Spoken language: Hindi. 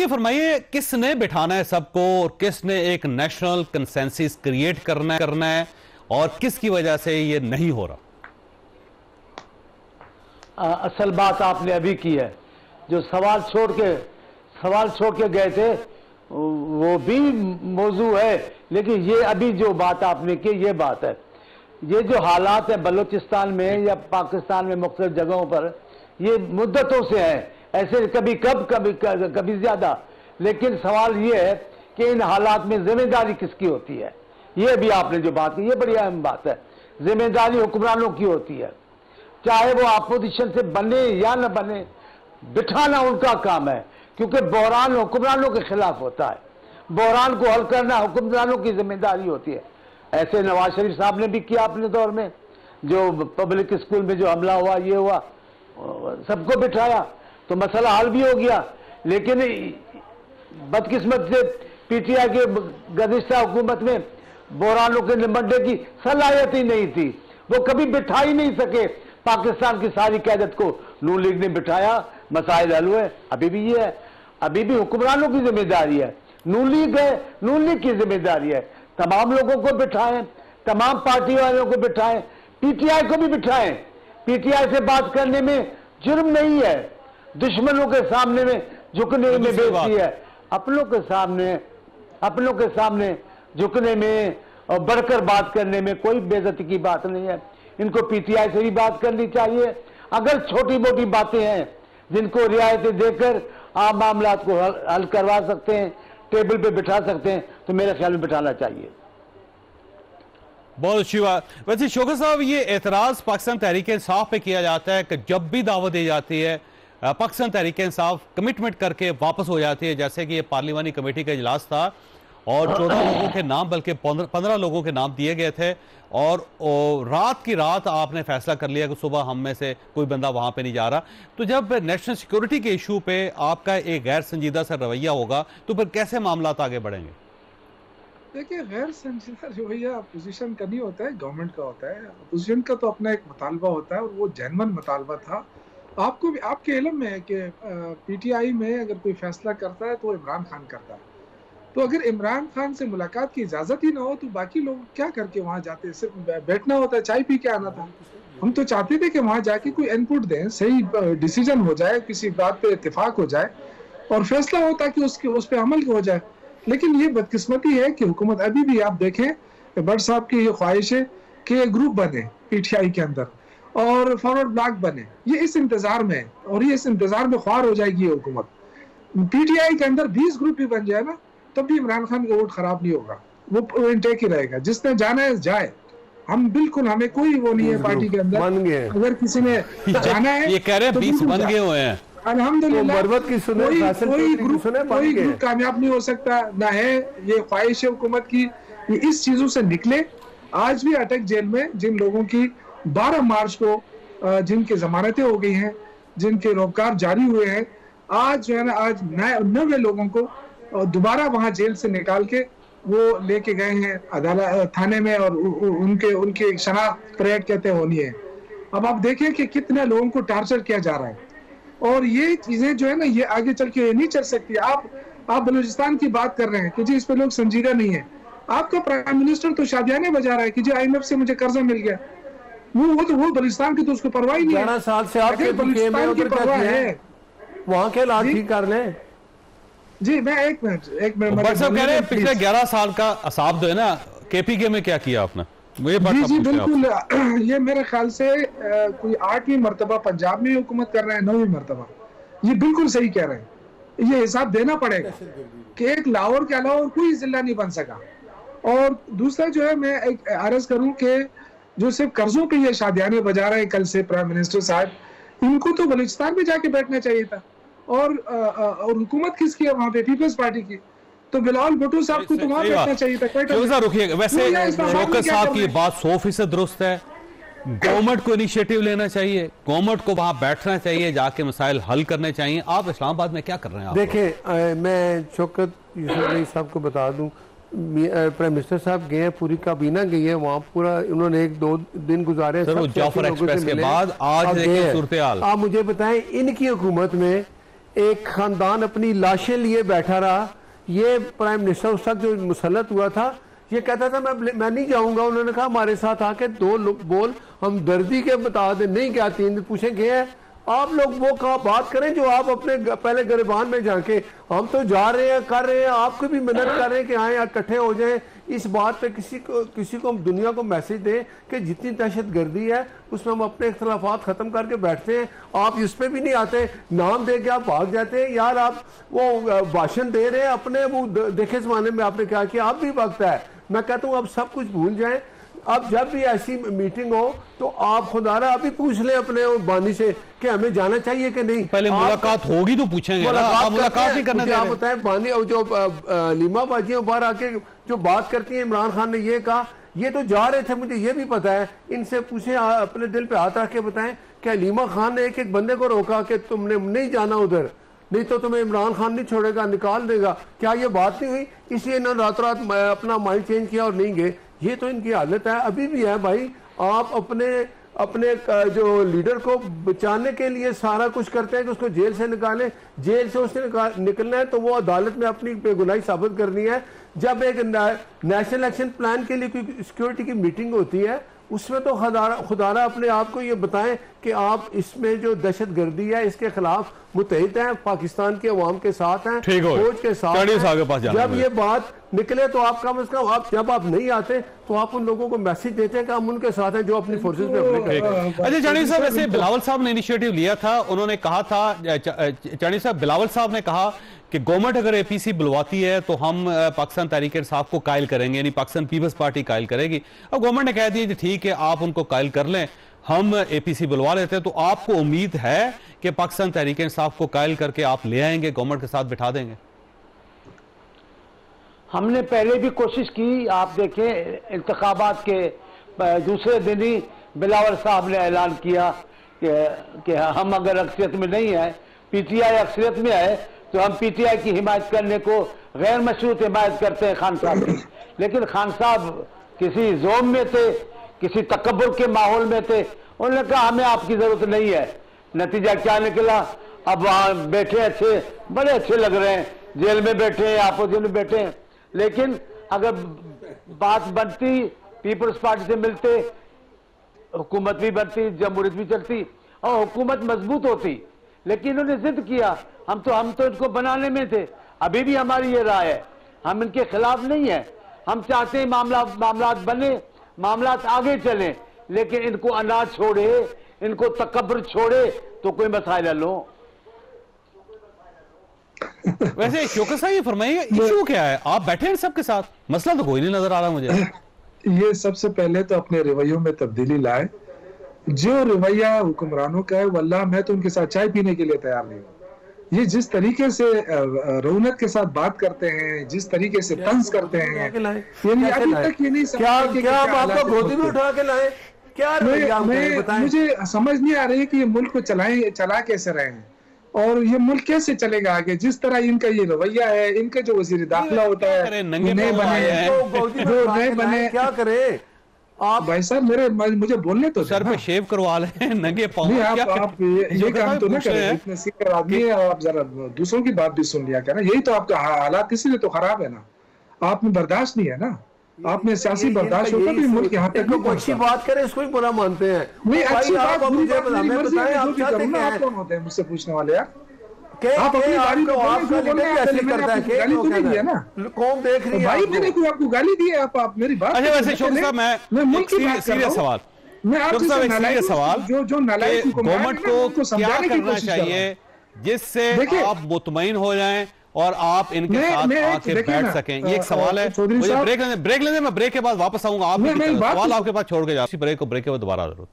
ये फरमाइए, किसने बिठाना है सबको और किसने एक नेशनल कंसेंसस क्रिएट करना है और किसकी वजह से ये नहीं हो रहा? असल बात आपने अभी की है। जो सवाल छोड़ के गए थे वो भी मौजू है, लेकिन ये अभी जो बात आपने की ये बात है। ये जो हालात है बलूचिस्तान में या पाकिस्तान में मुख्तलिफ जगहों पर, ये मुद्दतों से है, ऐसे कभी ज्यादा। लेकिन सवाल ये है कि इन हालात में जिम्मेदारी किसकी होती है। ये भी आपने जो बात की ये बड़ी अहम बात है। जिम्मेदारी हुक्मरानों की होती है, चाहे वो अपोजिशन से बने या न बने, बिठाना उनका काम है, क्योंकि बहरान हुक्मरानों के खिलाफ होता है। बहरान को हल करना हुक्मरानों की जिम्मेदारी होती है। ऐसे नवाज शरीफ साहब ने भी किया अपने दौर में, जो पब्लिक स्कूल में जो हमला हुआ, ये हुआ, सबको बिठाया तो मसला हल भी हो गया। लेकिन बदकिस्मत से पीटीआई के गुज़िश्ता हुकूमत में बहरानों के निपटने की सलाहियत ही नहीं थी, वो कभी बिठा ही नहीं सके। पाकिस्तान की सारी क़यादत को नून लीग ने बिठाया, मसाइल हल हुए। अभी भी ये है, अभी भी हुक्मरानों की जिम्मेदारी है। नून लीग है, नून लीग की जिम्मेदारी है। तमाम लोगों को बिठाएं, तमाम पार्टी वालों को बिठाएं, पीटीआई को भी बिठाएं। पीटीआई से बात करने में जुर्म नहीं है, दुश्मनों के सामने में झुकने में बेइज्जती है। अपनों के सामने झुकने में और बढ़कर बात करने में कोई बेइज्जती की बात नहीं है। इनको पीटीआई से भी बात करनी चाहिए। अगर छोटी मोटी बातें हैं जिनको रियायतें देकर आप मामला को हल करवा सकते हैं, टेबल पे बिठा सकते हैं, तो मेरे ख्याल में बिठाना चाहिए। बहुत अच्छी बात। वैसे शौकत साहब, ये एतराज पाकिस्तान तहरीक इंसाफ पे किया जाता है कि जब भी दावत दी जाती है पाकिस्तान तहरीक इंसाफ कमिटमेंट करके वापस हो जाती है। जैसे कि ये पार्लिमानी कमेटी का इजलास था और 14 लोगों के नाम, बल्कि 15 लोगों के नाम दिए गए थे, और रात की रात आपने फैसला कर लिया कि सुबह हम में से कोई बंदा वहां पे नहीं जा रहा। तो जब नेशनल सिक्योरिटी के इशू पे आपका एक गैर संजीदा सा रवैया होगा तो फिर कैसे मामला आगे बढ़ेंगे? देखिए, गैर संजीदा रवैया अपोजिशन का नहीं होता है, गवर्नमेंट का होता है। अपोजिशन का तो अपना एक मुतालबा होता है और वो जेन्युइन मुतालबा था। आपको भी आपके इल्म में है कि पीटीआई में अगर कोई फैसला करता है तो इमरान खान करता है। तो अगर इमरान खान से मुलाकात की इजाज़त ही ना हो तो बाकी लोग क्या करके वहाँ जाते हैं? सिर्फ बैठना होता है, चाय पी के आना था। हम तो चाहते थे कि वहाँ जाके कोई इनपुट दें, सही डिसीजन हो जाए, किसी बात पे इत्तेफाक हो जाए और फैसला हो ताकि उस पर अमल हो जाए। लेकिन ये बदकिस्मती है कि हुकूमत अभी भी, आप देखें, भट्ट साहब की ये ख्वाहिश है कि ग्रुप बने पीटीआई के अंदर और फॉरवर्ड ब्लॉक बने। ये इस इंतजार में है और ये इस इंतजार में ख्वार हो जाएगी ये हुकूमत। पीटीआई के अंदर 20 ग्रुप भी बन जाए ना, तब भी इमरान खान का वोट खराब नहीं होगा, वो इनटेक ही रहेगा। जिसने जाना है जाए, हम बिल्कुल, हमें कोई वो नहीं है पार्टी के अंदर। अगर किसी ने जाना है, ये कह रहे हैं 20 बन गए हुए हैं अल्हम्दुलिल्लाह। कोई ग्रुप कामयाब नहीं हो सकता, ना है ये ख्वाहिश है हुकूमत की ये इस चीजों से निकले। आज भी अटक जेल में जिन लोगों की 12 मार्च को जिनकी जमानतें हो गई हैं, जिनके रोजगार जारी हुए हैं, आज जो है ना, आज 90 लोगों को दोबारा वहां जेल से निकाल के वो लेके गए हैं अदालत थाने में और उनके शनाख्त परेड कहते होनी है। अब आप देखें कि कितने लोगों को टार्चर किया जा रहा है और ये चीजें जो है ना, ये आगे चल के नहीं चल सकती। आप बलूचिस्तान की बात कर रहे हैं कि जी इस पे लोग संजीदा नहीं है। आपका प्राइम मिनिस्टर तो शादियाने बजा रहा है कि जी IMF से मुझे कर्जा मिल गया। वो बलूचिस्तान की तो उसको परवाह ही नहीं है। 11 साल से आप बलूचिस्तान की परवाह है, वहाँ के लाभ ठीक कर लें। जी मैं एक मिनट साहब कह रहे हैं पिछले 11 साल का असाब जो है ना, KPK में क्या किया आपने? जी बिल्कुल। ये मेरे ख्याल से कोई 8वीं मरतबा पंजाब में हुकूमत कर रहे हैं, 9वीं मरतबा। ये बिल्कुल सही कह रहे हैं। ये हिसाब देना पड़ेगा कि एक लाहौर के अलावा कोई जिला नहीं बन सका। और दूसरा जो है, मैं एक अर्ज करूं कि जो सिर्फ कर्जों पे ये शादियाने बजा रहे हैं कल से प्राइम मिनिस्टर साहब, इनको तो बलूचिस्तान में जाके बैठना चाहिए था। और हुकूमत किसकी है वहाँ पे? पीपल्स पार्टी की। तो बिलावल भुट्टो साहब को तो वहाँ बैठना चाहिए था। रुकिए, वैसे शौकत साहब की बात 100% दुरुस्त है। गवर्नमेंट को इनिशिएटिव लेना चाहिए, गवर्नमेंट को वहां बैठना चाहिए, जाके मसाइल हल करने चाहिए। आप इस्लामाबाद में क्या कर रहे हैं? देखिए, मैं शौकत यूसुफ साहब को बता दूं, प्राइम मिनिस्टर साहब गए हैं, पूरी काबीना गई है वहाँ, पूरा उन्होंने 1-2 दिन गुजारे। जाफर एक्सप्रेस के बाद आज सूरत हाल। आप मुझे बताएं, इनकी हुकूमत में एक खानदान अपनी लाशें लिए बैठा रहा। ये प्राइम मिनिस्टर उस वक्त जो मुसल्लत हुआ था, ये कहता था मैं नहीं जाऊंगा। उन्होंने कहा हमारे साथ आके 2 लोग बोल, हम दर्दी के बता दे, नहीं क्या 3 दिन पूछे गए। आप लोग वो कहा बात करें जो आप अपने पहले गिरबान में जाके, हम तो जा रहे हैं कर रहे हैं, आपको भी मदद कर रहे हैं कि आए इकट्ठे हो जाएं। इस बात पे किसी को दुनिया को मैसेज दें कि जितनी दहशतगर्दी है उसमें हम अपने इख्तलाफात खत्म करके बैठते हैं। आप इस पे भी नहीं आते, नाम दे के आप भाग जाते हैं। यार आप वो भाषण दे रहे हैं अपने, वो देखे जमाने में आपने क्या किया, आप भी वक्त है। मैं कहता हूँ अब सब कुछ भूल जाएं। अब जब भी ऐसी मीटिंग हो तो आप खुदारा अभी पूछ लें अपने बानी से कि हमें जाना चाहिए कि नहीं। पहले मुलाकात होगी तो पूछेंगे ना, आप मुलाकात नहीं करना। आप बताएं बानी और जो लीमा बाजियों बाहर आके जो बात करती है, इमरान खान ने ये कहा, ये तो जा रहे थे, मुझे ये भी पता है। इनसे पूछे, अपने दिल पे हाथ रख के बताएं क्या लीमा खान ने एक बंदे को रोका कि तुमने नहीं जाना उधर, नहीं तो तुम्हें इमरान खान नहीं छोड़ेगा, निकाल देगा। क्या ये बात नहीं हुई? इसलिए इन्होंने रात रात अपना माइंड चेंज किया और नहीं गए। ये तो इनकी हालत है, अभी भी है भाई। आप अपने जो लीडर को बचाने के लिए सारा कुछ करते हैं कि उसको जेल से निकालें। जेल से उसने निकलना है तो वो अदालत में अपनी बेगुनाही साबित करनी है। जब एक नेशनल एक्शन प्लान के लिए कोई सिक्योरिटी की मीटिंग होती है, उसमें तो खुदारा अपने आप को ये बताएं कि आप इसमें जो दहशतगर्दी है इसके खिलाफ मुतहिद हैं, पाकिस्तान के अवाम के साथ हैं, फौज के साथ हैं। जब ये बात निकले तो आप कम से कम, आप जब आप नहीं आते तो आप उन लोगों को मैसेज देते हैं कि हम उनके साथ हैं जो अपनी फोर्सेस पे अपने। अच्छा चाणी साहब, वैसे बिलावल साहब ने इनिशिएटिव लिया था, उन्होंने कहा था, चाणी साहब बिलावल साहब ने कहा कि गवर्नमेंट अगर एपीसी बुलवाती है तो हम पाकिस्तान तहरीक इंसाफ को कायल करेंगे, यानी पाकिस्तान पीपल्स पार्टी कायल करेगी। अब गवर्नमेंट ने कह दिया कि ठीक है आप उनको कायल कर लें, हम एपीसी बुलवा लेते हैं। तो आपको उम्मीद है कि पाकिस्तान तहरीक इंसाफ को कायल करके आप ले आएंगे, गवर्नमेंट के साथ बिठा देंगे? हमने पहले भी कोशिश की। आप देखें इंतखाबात के दूसरे दिन ही बिलावल साहब ने ऐलान किया कि हम अगर अक्सरियत में नहीं है, पीटीआई अक्सरियत में है, तो हम पीटीआई की हिमायत करने को गैर मशरूत हिमायत करते हैं खान साहब की। लेकिन खान साहब किसी जोम में थे, किसी तकब्बुर के माहौल में थे। उन्होंने कहा हमें आपकी जरूरत नहीं है। नतीजा क्या निकला? अब वहां बैठे अच्छे, बड़े अच्छे लग रहे हैं, जेल में बैठे हैं, अपोजिशन में बैठे हैं। लेकिन अगर बात बनती, पीपल्स पार्टी से मिलते, हुकूमत भी बनती, जमहूरियत भी चलती और हुकूमत मजबूत होती। लेकिन उन्होंने जिद किया। हम तो इनको बनाने में थे। अभी भी हमारी ये राय है, हम इनके खिलाफ नहीं है। हम चाहते हैं मामला बने, मामला आगे चले, लेकिन इनको अनाज छोड़े, इनको तकब्बुर छोड़े तो कोई मसाइल हल हो। वैसे शौकत साहब ये फरमाइए, इशू क्या है? आप बैठे हैं सबके साथ, मसला तो कोई नहीं नजर आ रहा मुझे। ये सबसे पहले तो अपने रवैयों में तब्दीली लाए। जो रवैया हुक्मरानों का है, वल्लाह मैं तो उनके साथ चाय पीने के लिए तैयार नहीं हूँ। ये जिस तरीके से रौनक के साथ बात करते हैं, जिस तरीके से तंज करते हैं, यानी अभी तक ये नहीं आपको गोदी में उठा के लाए क्या? मुझे समझ नहीं आ रही कि ये मुल्क को चला कैसे रहे हैं और ये मुल्क कैसे चलेगा आगे। जिस तरह इनका ये रवैया है, इनका जो वजीर दाखिला होता है, नए बने क्या करे आप? भाई साहब मुझे बोलने तो सर पे शेव करवा लें, नंगे पाँव। आप ये काम तो ना करें, इतने सीनियर आदमी है, आप जरा दूसरों की बात भी सुन लिया करें। यही तो आपका हालात इसीलिए तो खराब है ना, आप में बर्दाश्त नहीं है ना। आपने सियासी बर्दाश्त होता तो मुल्क यहाँ तक नहीं। अच्छी बात करें इसको ही बुरा मानते हैं। नहीं अच्छी बात, मुझे बताएं आप क्या कौन होते हैं मुझसे पूछने वाले? यार आप अपनी बारी को गाली ना, कौन देख रही है? भाई मैंने कोई आपको गाली दी है? आप मेरी बात। अच्छा वैसे शौकत साहब, मैं मुल्क की बात कर रहा हूं। सवाल मैं आपसे सीरियस सवाल, जो नालायक गवर्नमेंट को क्या करना चाहिए जिससे आप मुतमईन हो जाएं और आप इनके साथ आके बैठ सकें? ये एक सवाल है। मुझे ब्रेक लेने, मैं ब्रेक के बाद वापस आऊंगा। आप सवाल आपके पास छोड़ के जा, ब्रेक के बाद दोबारा जरूरत।